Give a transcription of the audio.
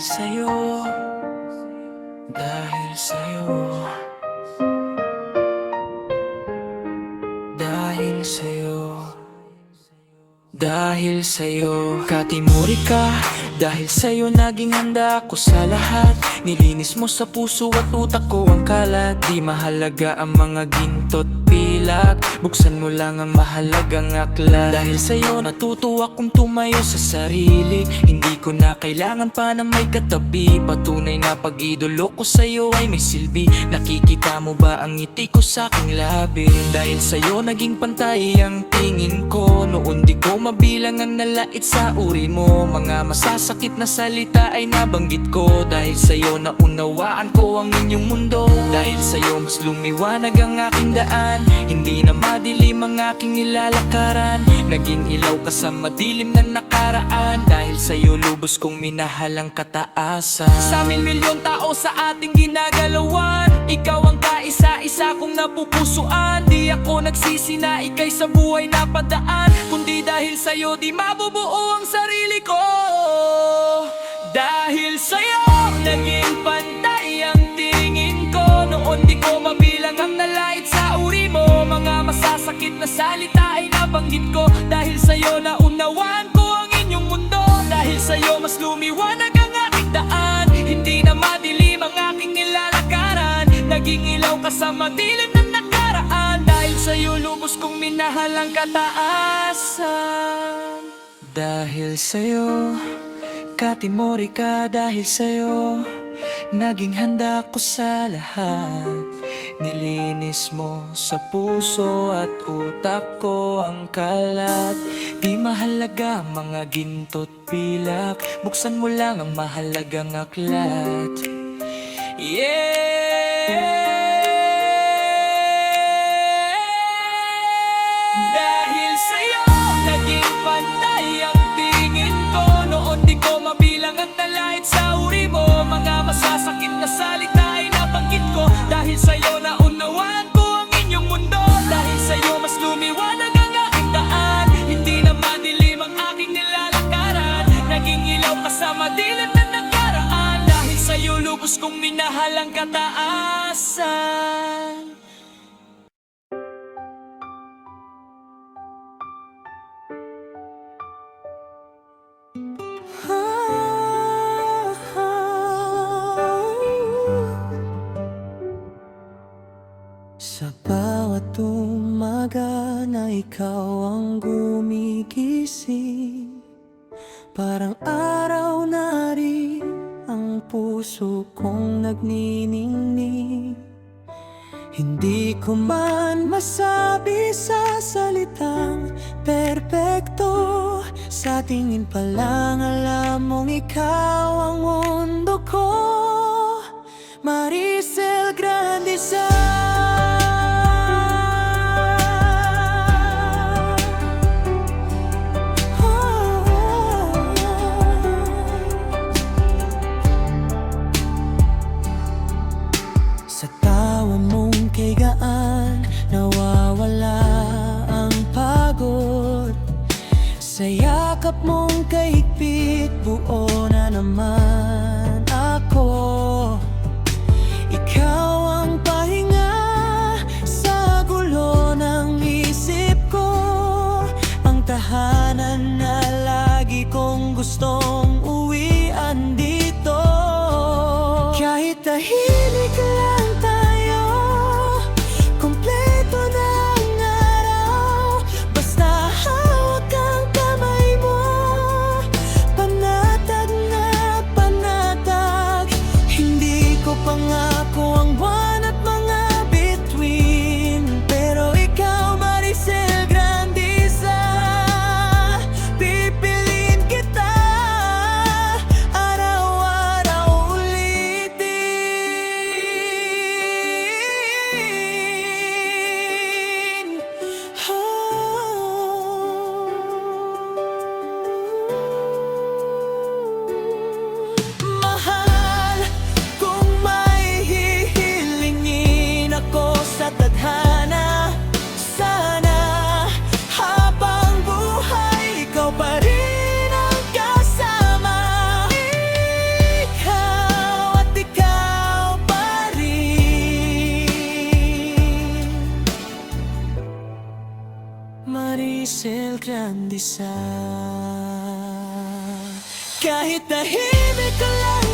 sa'yo, dahil sa'yo, dahil sa'yo, dahil sa'yo. Katimuri ka, dahil sa'yo naging handa ako sa lahat. Nilinis mo sa puso at utak ko ang kalat. Di mahalaga ang mga ginto't pilak, buksan mo lang ang mahalagang aklat. Dahil sa'yo natuto akong tumayo sa sarili. Hindi ko na kailangan pa na may katabi. Patunay na pag-idolo ko sa'yo ay may silbi. Nakikita mo ba ang ngiti ko sa aking labi? Dahil sa'yo naging pantay ang tingin ko. Noon di ko mabilang ang nalait sa uri mo. Mga masasakit na salita ay nabanggit ko. Dahil sa'yo naunawaan ko ang inyong mundo. Dahil sa'yo mas lumiwanag ang aking daan. Hindi na madilim ang aking nilalakaran. Naging ilaw ka sa madilim na nakaraan. Dahil sa'yo lubos kong minahal ang kataasan. Sa milyon tao sa ating ginagalawan, ikaw ang kaisa-isa kong napupusuan. Di ako nagsisi na ika'y sa buhay na padaan. Kundi dahil sa'yo di mabubuo ang sarili ko. Dahil sa'yo naging pantay ang tingin ko. Noon di ko mabilang ang nalait sa uri mo. Mga masasakit na salita ay nabanggit ko. Dahil sa'yo naunawaan ko ang inyong mundo. Dahil sa'yo mas lumiwanag ang aking daan. Hindi na madilim ang aking nilalakaran. Naging ilaw ka sa madilim na nakaraan. Dahil sa'yo lubos kong minahal ang kataasan. Dahil sa'yo katimori ka, dahil sa'yo naging handa ko sa lahat. Nilinis mo sa puso at utak ko ang kalat. Di mahalaga ang mga ginto't pilak, buksan mo lang ang mahalagang aklat. Dahil sa'yo naging pantay ang tingin ko. Noon di ko mabilang ang nalait sa uri mo. Mga masasakit na salita ay nabanggit ko. Dahil sa'yo naunawaan ko ang inyong mundo. Dahil sa'yo mas lumiwanag ang aking daan. Hindi na madilim ang aking nilalakaran. Naging ilaw ka sa madilim na nakaraan. Dahil sa'yo lubos kong minahal ang kataasan. Sa bawat umaga na ikaw ang gumigising, parang araw na rin ang puso kong nagniningning. Hindi ko man masabi sa salitang perpekto. Sa tingin pa lang alam mong ikaw ang mundo ko. Maricel Grandeza. Sa tawa mong kay gaan, nawawala ang pagod. Sa yakap mong kahigpit, buo na naman ako. Ikaw ang pahinga sa gulo ng isip ko. Ang tahanan na lagi kong gustong uwian dito. Kahit tahimik lang tayo, kompleto na ang araw. Basta hawak ang kamay mo, panatag na panatag. Hindi ko pangako ang buwan at mga bituin, pero ikaw Maricel Grandeza, pipiliin kita. isa. Kahit tahimik ka lang